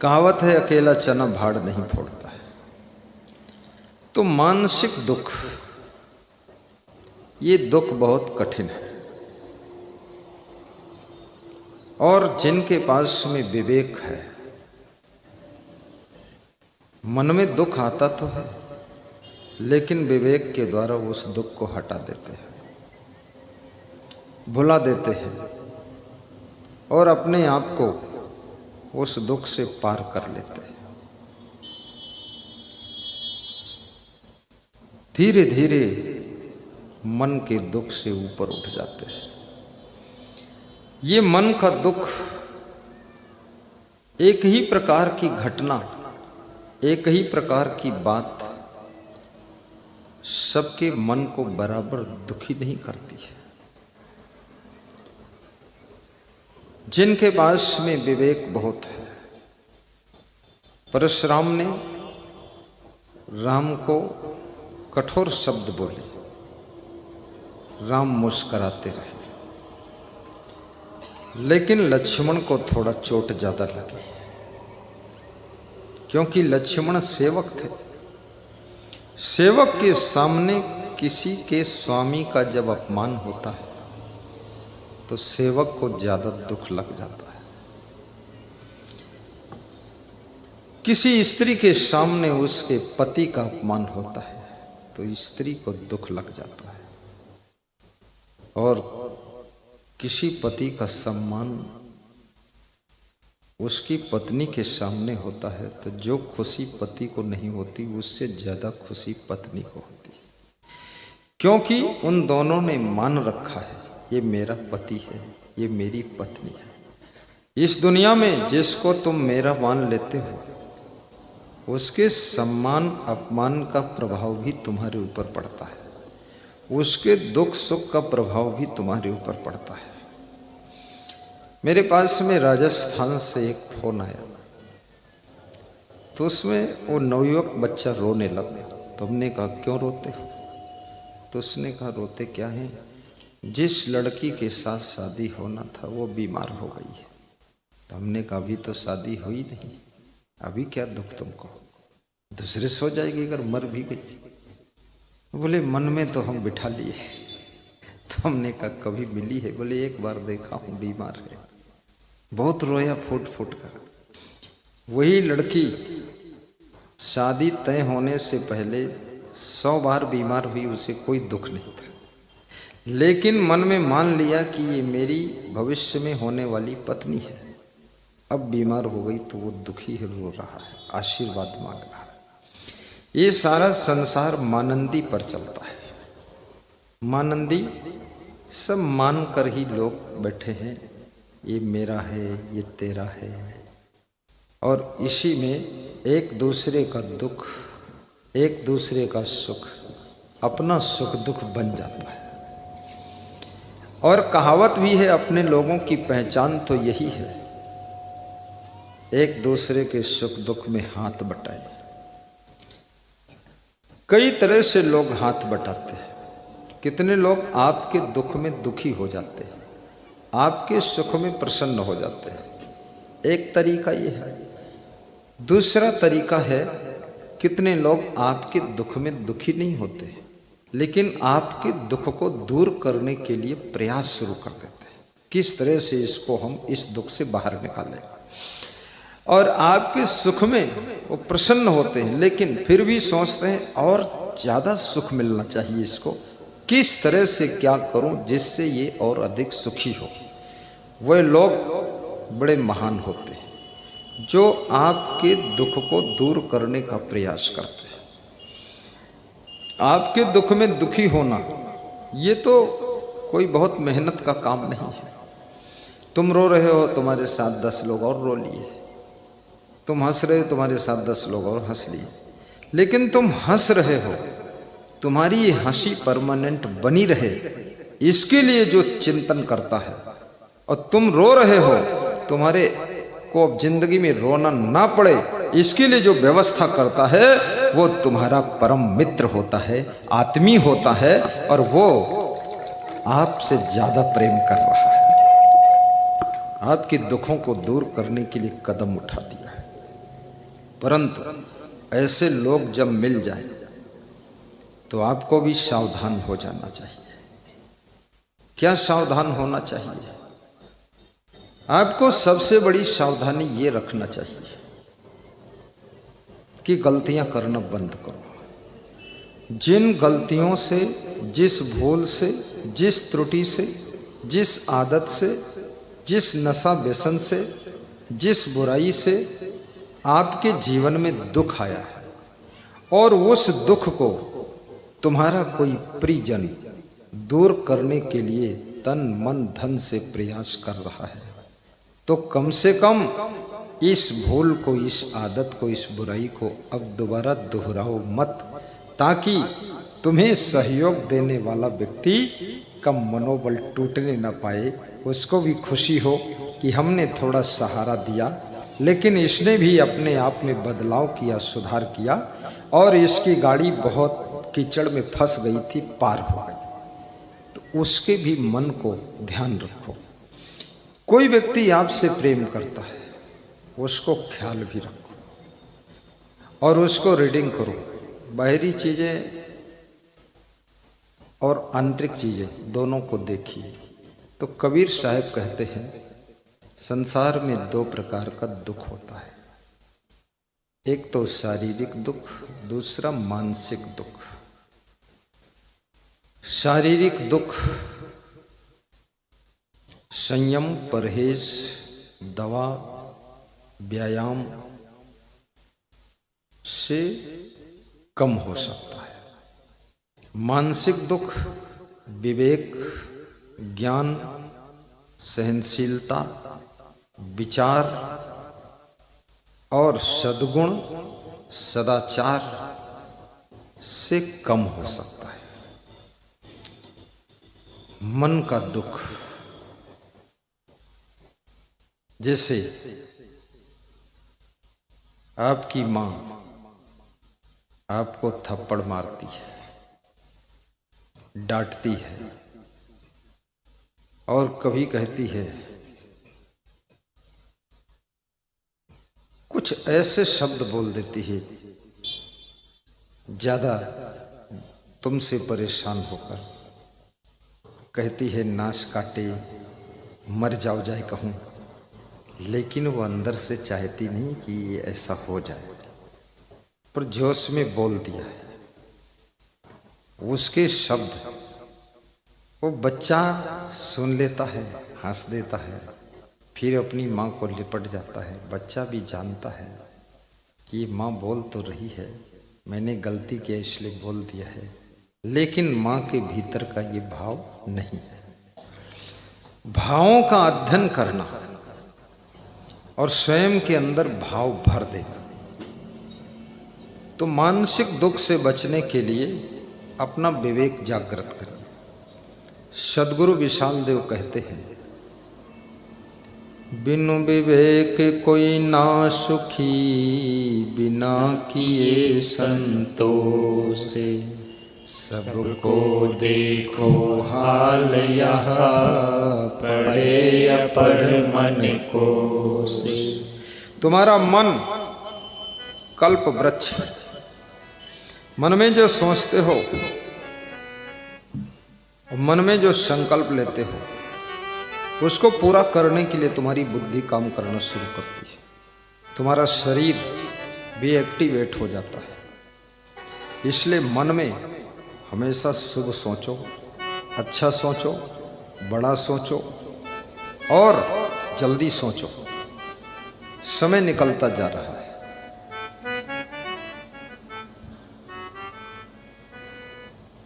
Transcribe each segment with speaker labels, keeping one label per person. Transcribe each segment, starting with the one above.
Speaker 1: कहावत है अकेला चना भाड़ नहीं फोड़ता है। तो मानसिक दुख, ये दुख बहुत कठिन है। और जिनके पास में विवेक है, मन में दुख आता तो है लेकिन विवेक के द्वारा उस दुख को हटा देते हैं, भुला देते हैं और अपने आप को उस दुख से पार कर लेते हैं। धीरे धीरे मन के दुख से ऊपर उठ जाते हैं। ये मन का दुख एक ही प्रकार की घटना, एक ही प्रकार की बात सबके मन को बराबर दुखी नहीं करती है। जिनके पास में विवेक बहुत है, परशुराम ने राम को कठोर शब्द बोले, राम मुस्कुराते रहे, लेकिन लक्ष्मण को थोड़ा चोट ज्यादा लगी क्योंकि लक्ष्मण सेवक थे। सेवक के सामने किसी के स्वामी का जब अपमान होता है तो सेवक को ज्यादा दुख लग जाता है। किसी स्त्री के सामने उसके पति का अपमान होता है तो स्त्री को दुख लग जाता है। और किसी पति का सम्मान उसकी पत्नी के सामने होता है तो जो खुशी पति को नहीं होती उससे ज्यादा खुशी पत्नी को होती है, क्योंकि उन दोनों ने मान रखा है ये मेरा पति है, ये मेरी पत्नी है। इस दुनिया में जिसको तुम मेरा मान लेते हो उसके सम्मान अपमान का प्रभाव भी तुम्हारे ऊपर पड़ता है, उसके दुख सुख का प्रभाव भी तुम्हारे ऊपर पड़ता है। मेरे पास में राजस्थान से एक फोन आया तो उसमें वो नवयुवक बच्चा रोने लगा। तो हमने कहा क्यों रोते हो? तो उसने कहा रोते क्या है, जिस लड़की के साथ शादी होना था वो बीमार हो गई है। तो हमने कहा अभी तो शादी हुई नहीं, अभी क्या दुख तुमको, दूसरे से हो जाएगी अगर मर भी गई। बोले मन में तो हम बिठा लिए। तो हमने कहा कभी मिली है? बोले एक बार देखा हूं बीमार है। बहुत रोया फूट फूट कर। वही लड़की शादी तय होने से पहले 100 बार बीमार हुई, उसे कोई दुख नहीं था, लेकिन मन में मान लिया कि ये मेरी भविष्य में होने वाली पत्नी है। अब बीमार हो गई तो वो दुखी है, रो रहा है, आशीर्वाद मांग रहा है। ये सारा संसार मानंदी पर चलता है। मानंदी सब मान कर ही लोग बैठे हैं, ये मेरा है, ये तेरा है, और इसी में एक दूसरे का दुख, एक दूसरे का सुख अपना सुख दुख बन जाता है। और कहावत भी है अपने लोगों की पहचान तो यही है, एक दूसरे के सुख दुख में हाथ बटाए। कई तरह से लोग हाथ बटाते हैं। कितने लोग आपके दुख में दुखी हो जाते हैं, आपके सुख में प्रसन्न हो जाते हैं। एक तरीका ये है। दूसरा तरीका है, कितने लोग आपके दुख में दुखी नहीं होते लेकिन आपके दुख को दूर करने के लिए प्रयास शुरू कर देते हैं, किस तरह से इसको हम इस दुख से बाहर निकालें। और आपके सुख में वो प्रसन्न होते हैं लेकिन फिर भी सोचते हैं और ज़्यादा सुख मिलना चाहिए इसको, किस तरह से क्या करूं जिससे ये और अधिक सुखी हो। वह लोग बड़े महान होते हैं जो आपके दुख को दूर करने का प्रयास करते हैं। आपके दुख में दुखी होना ये तो कोई बहुत मेहनत का काम नहीं है। तुम रो रहे हो, तुम्हारे साथ 10 लोग और रो लिए। तुम हंस रहे हो, तुम्हारे साथ 10 लोग और हंस लिए। लेकिन तुम हंस रहे हो, तुम्हारी ये हंसी परमानेंट बनी रहे, इसके लिए जो चिंतन करता है, और तुम रो रहे हो, तुम्हारे को अब जिंदगी में रोना ना पड़े, इसके लिए जो व्यवस्था करता है वो तुम्हारा परम मित्र होता है, आत्मी होता है, और वो आपसे ज्यादा प्रेम कर रहा है, आपके दुखों को दूर करने के लिए कदम उठा दिया है। परंतु ऐसे लोग जब मिल जाएं तो आपको भी सावधान हो जाना चाहिए। क्या सावधान होना चाहिए? आपको सबसे बड़ी सावधानी ये रखना चाहिए कि गलतियां करना बंद करो। जिन गलतियों से, जिस भूल से, जिस त्रुटि से, जिस आदत से, जिस नशा व्यसन से, जिस बुराई से आपके जीवन में दुख आया है और उस दुख को तुम्हारा कोई परिजन दूर करने के लिए तन मन धन से प्रयास कर रहा है, तो कम से कम इस भूल को, इस आदत को, इस बुराई को अब दोबारा दोहराओ मत, ताकि तुम्हें सहयोग देने वाला व्यक्ति का मनोबल टूटने न पाए। उसको भी खुशी हो कि हमने थोड़ा सहारा दिया, लेकिन इसने भी अपने आप में बदलाव किया, सुधार किया और इसकी गाड़ी बहुत कीचड़ में फंस गई थी, पार हो गई। तो उसके भी मन को ध्यान रखो। कोई व्यक्ति आपसे प्रेम करता है, उसको ख्याल भी रखो और उसको रीडिंग करो। बाहरी चीज़ें और आंतरिक चीज़ें दोनों को देखिए। तो कबीर साहब कहते हैं, संसार में दो प्रकार का दुख होता है, एक तो शारीरिक दुख, दूसरा मानसिक दुख। शारीरिक दुख संयम, परहेज, दवा, व्यायाम से कम हो सकता है। मानसिक दुख विवेक, ज्ञान, सहनशीलता, विचार और सद्गुण, सदाचार से कम हो सकता है। मन का दुख, जैसे आपकी मां आपको थप्पड़ मारती है, डांटती है और कभी कहती है कुछ ऐसे शब्द बोल देती है ज्यादा तुमसे परेशान होकर, कहती है नाश काटे मर जाओ जाए कहूँ, लेकिन वो अंदर से चाहती नहीं कि ये ऐसा हो जाए, पर जोश में बोल दिया है। उसके शब्द वो बच्चा सुन लेता है, हंस देता है, फिर अपनी माँ को लिपट जाता है। बच्चा भी जानता है कि ये माँ बोल तो रही है, मैंने गलती किया इसलिए बोल दिया है, लेकिन माँ के भीतर का ये भाव नहीं है। भावों का अध्ययन करना और स्वयं के अंदर भाव भर देना। तो मानसिक दुख से बचने के लिए अपना विवेक जागृत करिए। सद्गुरु विशाल देव कहते हैं, बिनु विवेक कोई ना सुखी, बिना किए संतोष, सबको देखो हाल यह, पढ़े अपढ़ मन को से। तुम्हारा मन कल्प वृक्ष है। मन में जो सोचते हो, मन में जो संकल्प लेते हो, उसको पूरा करने के लिए तुम्हारी बुद्धि काम करना शुरू करती है। तुम्हारा शरीर भी एक्टिवेट हो जाता है। इसलिए मन में हमेशा शुभ सोचो, अच्छा सोचो, बड़ा सोचो और जल्दी सोचो। समय निकलता जा रहा है।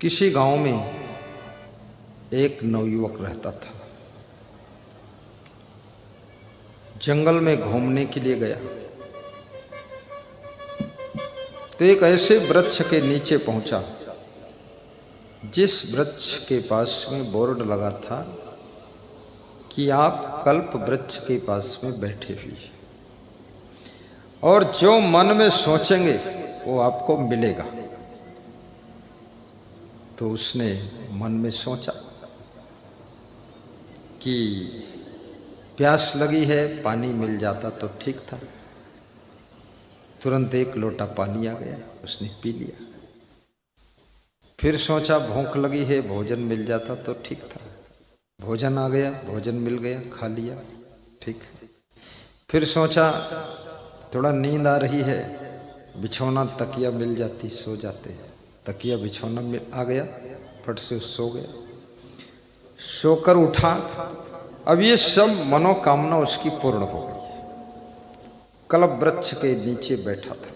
Speaker 1: किसी गांव में एक नवयुवक रहता था। जंगल में घूमने के लिए गया तो एक ऐसे वृक्ष के नीचे पहुंचा जिस वृक्ष के पास में बोर्ड लगा था कि आप कल्प वृक्ष के पास में बैठे हुए और जो मन में सोचेंगे वो आपको मिलेगा। तो उसने मन में सोचा कि प्यास लगी है, पानी मिल जाता तो ठीक था। तुरंत एक लोटा पानी आ गया, उसने पी लिया। फिर सोचा भूख लगी है, भोजन मिल जाता तो ठीक था। भोजन आ गया, भोजन मिल गया, खा लिया, ठीक। फिर सोचा थोड़ा नींद आ रही है, बिछौना तकिया मिल जाती, सो जाते। तकिया बिछौना आ गया, फट से सो गया। सोकर उठा, अब ये सब मनोकामना उसकी पूर्ण हो गई। कल्प वृक्ष के नीचे बैठा था।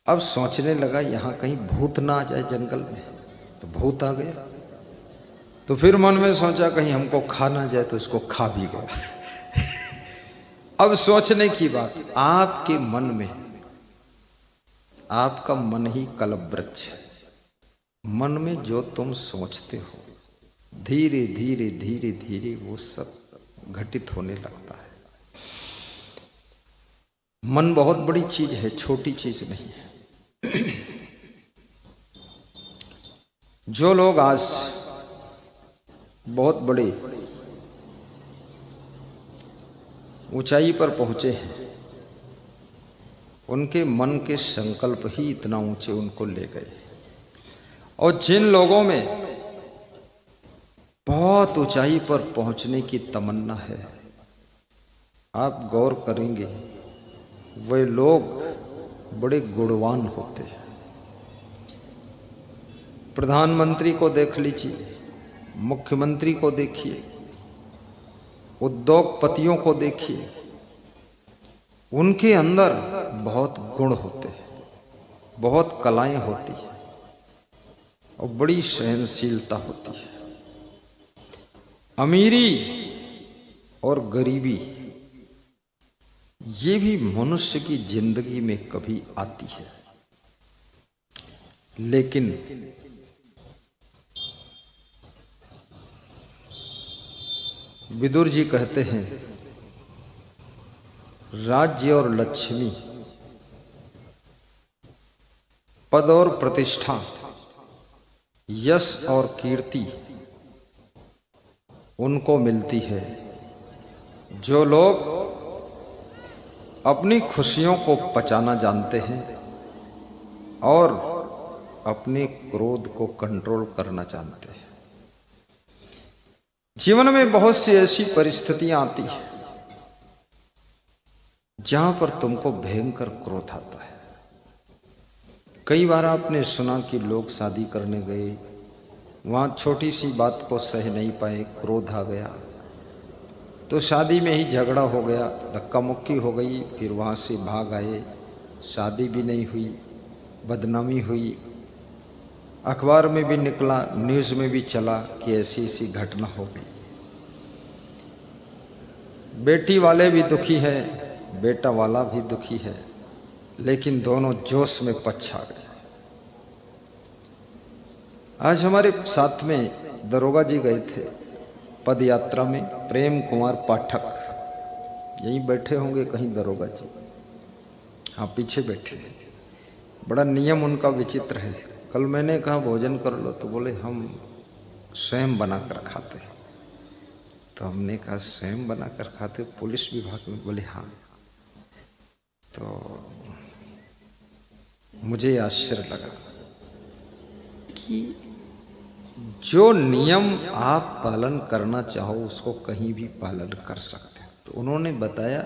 Speaker 1: अब सोचने लगा यहाँ कहीं भूत ना आ जाए जंगल में, तो भूत आ गया। तो फिर मन में सोचा कहीं हमको खा ना जाए, तो इसको खा भी गया। अब सोचने की बात, आपके मन में, आपका मन ही कल्प वृक्ष है। मन में जो तुम सोचते हो, धीरे धीरे धीरे धीरे वो सब घटित होने लगता है। मन बहुत बड़ी चीज है, छोटी चीज नहीं है। जो लोग आज बहुत बड़े ऊंचाई पर पहुंचे हैं, उनके मन के संकल्प ही इतना ऊंचे उनको ले गए। और जिन लोगों में बहुत ऊंचाई पर पहुंचने की तमन्ना है, आप गौर करेंगे वे लोग बड़े गुणवान होते हैं। प्रधानमंत्री को देख लीजिए, मुख्यमंत्री को देखिए, उद्योगपतियों को देखिए, उनके अंदर बहुत गुण होते हैं, बहुत कलाएं होती हैं और बड़ी सहनशीलता होती है। अमीरी और गरीबी ये भी मनुष्य की जिंदगी में कभी आती है, लेकिन विदुर जी कहते हैं राज्य और लक्ष्मी, पद और प्रतिष्ठा, यश और कीर्ति उनको मिलती है जो लोग अपनी खुशियों को पचाना जानते हैं और अपने क्रोध को कंट्रोल करना जानते हैं। जीवन में बहुत सी ऐसी परिस्थितियां आती हैं जहां पर तुमको भयंकर क्रोध आता है। कई बार आपने सुना कि लोग शादी करने गए, वहां छोटी सी बात को सह नहीं पाए, क्रोध आ गया, तो शादी में ही झगड़ा हो गया, धक्का मुक्की हो गई, फिर वहां से भाग आए, शादी भी नहीं हुई, बदनामी हुई, अखबार में भी निकला, न्यूज़ में भी चला कि ऐसी ऐसी घटना हो गई। बेटी वाले भी दुखी है, बेटा वाला भी दुखी है, लेकिन दोनों जोश में पछा गए। आज हमारे साथ में दरोगा जी गए थे पद यात्रा में, प्रेम कुमार पाठक, यहीं बैठे होंगे कहीं दरोगा जी, हाँ पीछे बैठे। बड़ा नियम उनका विचित्र है। कल मैंने कहा भोजन कर लो, तो बोले हम स्वयं बनाकर खाते हैं। तो हमने कहा स्वयं बनाकर खाते हो पुलिस विभाग में? बोले हाँ। तो मुझे आश्चर्य लगा कि जो नियम आप पालन करना चाहो उसको कहीं भी पालन कर सकते हैं। तो उन्होंने बताया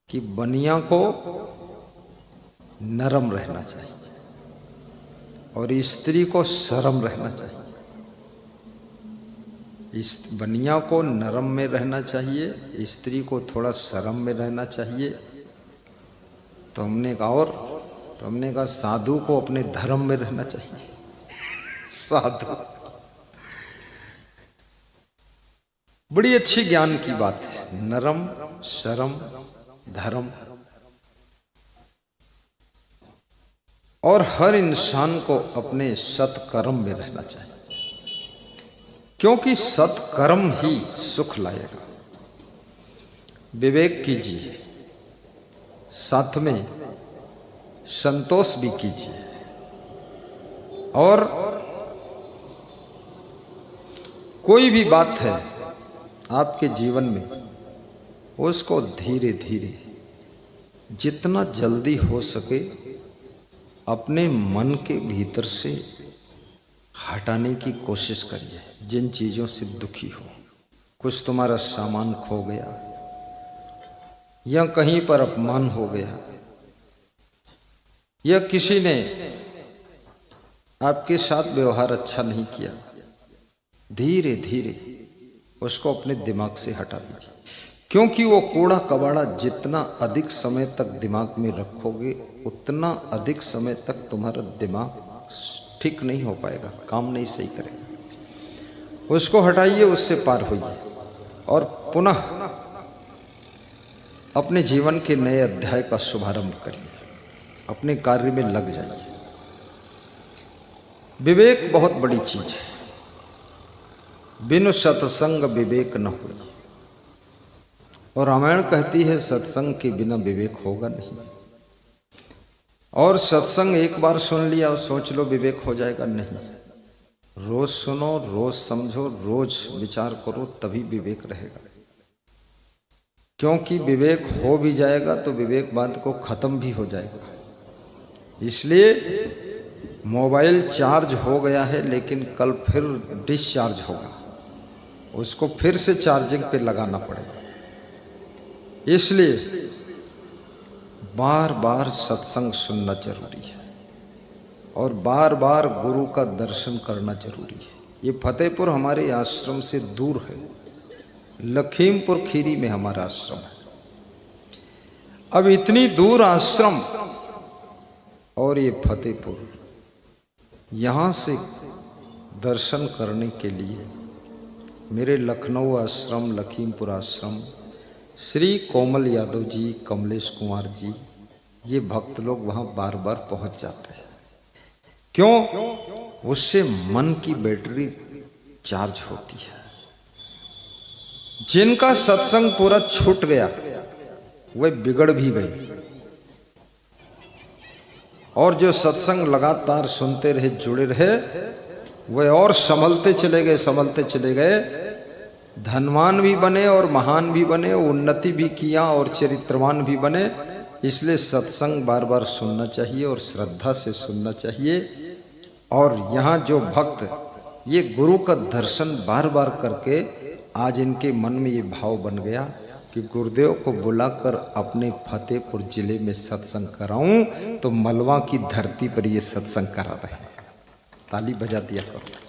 Speaker 1: कि बनिया को नरम रहना चाहिए और स्त्री को शर्म रहना चाहिए। इस बनिया को नरम में रहना चाहिए, स्त्री को थोड़ा शर्म में रहना चाहिए। तो हमने कहा साधु को अपने धर्म में रहना चाहिए। साधु, बड़ी अच्छी ज्ञान की बात है। नरम, शर्म, धर्म, और हर इंसान को अपने सत्कर्म में रहना चाहिए, क्योंकि सत्कर्म ही सुख लाएगा। विवेक कीजिए, साथ में संतोष भी कीजिए, और कोई भी बात है आपके जीवन में उसको धीरे धीरे जितना जल्दी हो सके अपने मन के भीतर से हटाने की कोशिश करिए जिन चीज़ों से दुखी हो। कुछ तुम्हारा सामान खो गया या कहीं पर अपमान हो गया या किसी ने आपके साथ व्यवहार अच्छा नहीं किया, धीरे धीरे उसको अपने दिमाग से हटा दीजिए। क्योंकि वो कूड़ा कबाड़ा जितना अधिक समय तक दिमाग में रखोगे उतना अधिक समय तक तुम्हारा दिमाग ठीक नहीं हो पाएगा, काम नहीं सही करेगा। उसको हटाइए, उससे पार होइए और पुनः अपने जीवन के नए अध्याय का शुभारंभ करिए, अपने कार्य में लग जाइए। विवेक बहुत बड़ी चीज है, बिनु सत्संग विवेक न हो। और रामायण कहती है सत्संग के बिना विवेक होगा नहीं। और सत्संग एक बार सुन लिया और सोच लो विवेक हो जाएगा, नहीं। रोज सुनो, रोज समझो, रोज विचार करो, तभी विवेक रहेगा। क्योंकि विवेक हो भी जाएगा तो विवेक बाद को खत्म भी हो जाएगा। इसलिए मोबाइल चार्ज हो गया है लेकिन कल फिर डिस्चार्ज होगा, उसको फिर से चार्जिंग पे लगाना पड़ेगा। इसलिए बार बार सत्संग सुनना जरूरी है और बार बार गुरु का दर्शन करना जरूरी है। ये फतेहपुर हमारे आश्रम से दूर है, लखीमपुर खीरी में हमारा आश्रम है। अब इतनी दूर आश्रम और ये फतेहपुर, यहाँ से दर्शन करने के लिए मेरे लखनऊ आश्रम, लखीमपुर आश्रम, श्री कोमल यादव जी, कमलेश कुमार जी, ये भक्त लोग वहाँ बार बार पहुँच जाते हैं। क्यों? उससे मन की बैटरी चार्ज होती है। जिनका सत्संग पूरा छूट गया वह बिगड़ भी गई, और जो सत्संग लगातार सुनते रहे, जुड़े रहे, वह और संभलते चले गए, संभलते चले गए, धनवान भी बने और महान भी बने, उन्नति भी किया और चरित्रवान भी बने। इसलिए सत्संग बार बार सुनना चाहिए और श्रद्धा से सुनना चाहिए। और यहाँ जो भक्त ये गुरु का दर्शन बार बार करके आज इनके मन में ये भाव बन गया कि गुरुदेव को बुलाकर अपने फतेहपुर जिले में सत्संग कराऊं, तो मलवा की धरती पर ये सत्संग करा रहे हैं। ताली बजा दिया करो।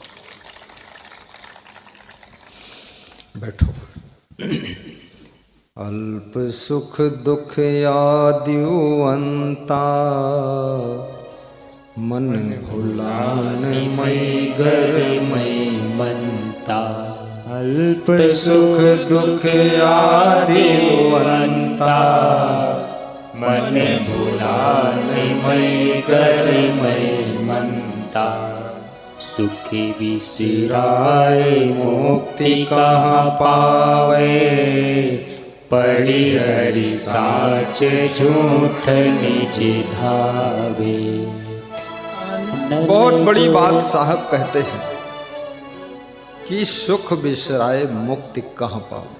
Speaker 1: बैठो। अल्प सुख दुख आद्युअंता, मन भुलान मई घर मई मनता। अल्प सुख दुख आद्युअंता, मन भुलान मई घर मई मनता।
Speaker 2: सुखी
Speaker 1: विसिराय मुक्ति कहाँ पावे,
Speaker 2: पड़ी हरि साच झूठ निज धावे।
Speaker 1: बहुत बड़ी बात साहब कहते हैं कि सुख विसराए मुक्ति कहाँ पावे।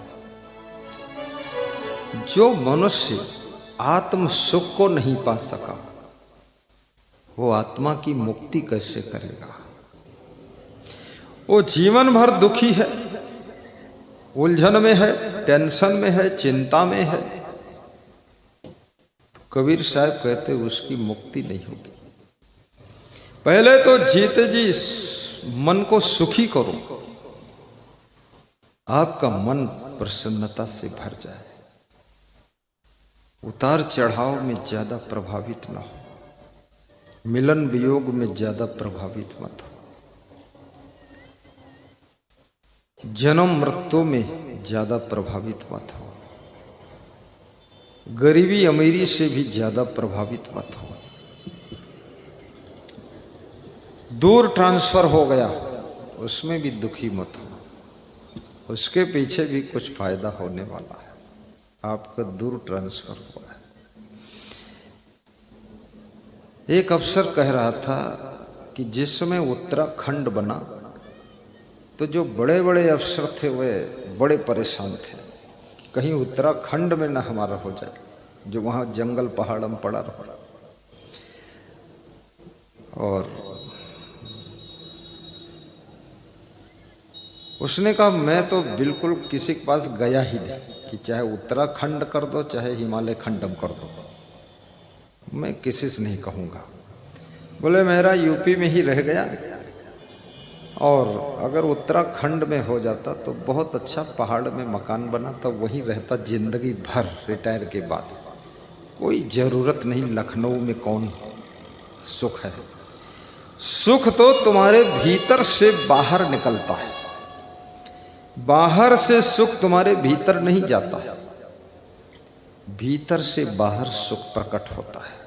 Speaker 1: जो मनुष्य आत्म सुख को नहीं पा सका वो आत्मा की मुक्ति कैसे करेगा। वो जीवन भर दुखी है, उलझन में है, टेंशन में है, चिंता में है। कबीर साहब कहते उसकी मुक्ति नहीं होगी। पहले तो जीते जी मन को सुखी करो, आपका मन प्रसन्नता से भर जाए। उतार चढ़ाव में ज्यादा प्रभावित ना हो, मिलन वियोग में ज्यादा प्रभावित मत हो, जन्म मृत्यु में ज्यादा प्रभावित मत हो, गरीबी अमीरी से भी ज्यादा प्रभावित मत हो। दूर ट्रांसफर हो गया उसमें भी दुखी मत हो, उसके पीछे भी कुछ फायदा होने वाला है। आपका दूर ट्रांसफर हुआ है। एक अफसर कह रहा था कि जिस समय उत्तराखंड बना तो जो बड़े बड़े अफसर थे वे बड़े परेशान थे, कहीं उत्तराखंड में ना हमारा हो जाए। जो वहाँ जंगल पहाड़ में पड़ा रहा। और उसने कहा मैं तो बिल्कुल किसी के पास गया ही नहीं, कि चाहे उत्तराखंड कर दो चाहे हिमालय खंडम कर दो, मैं किसी से नहीं कहूँगा। बोले मेरा यूपी में ही रह गया, और अगर उत्तराखंड में हो जाता तो बहुत अच्छा पहाड़ में मकान बना, तब वहीं रहता जिंदगी भर रिटायर के बाद। कोई ज़रूरत नहीं लखनऊ में, कौन सुख है। सुख तो तुम्हारे भीतर से बाहर निकलता है, बाहर से सुख तुम्हारे भीतर नहीं जाता है, भीतर से बाहर सुख प्रकट होता है।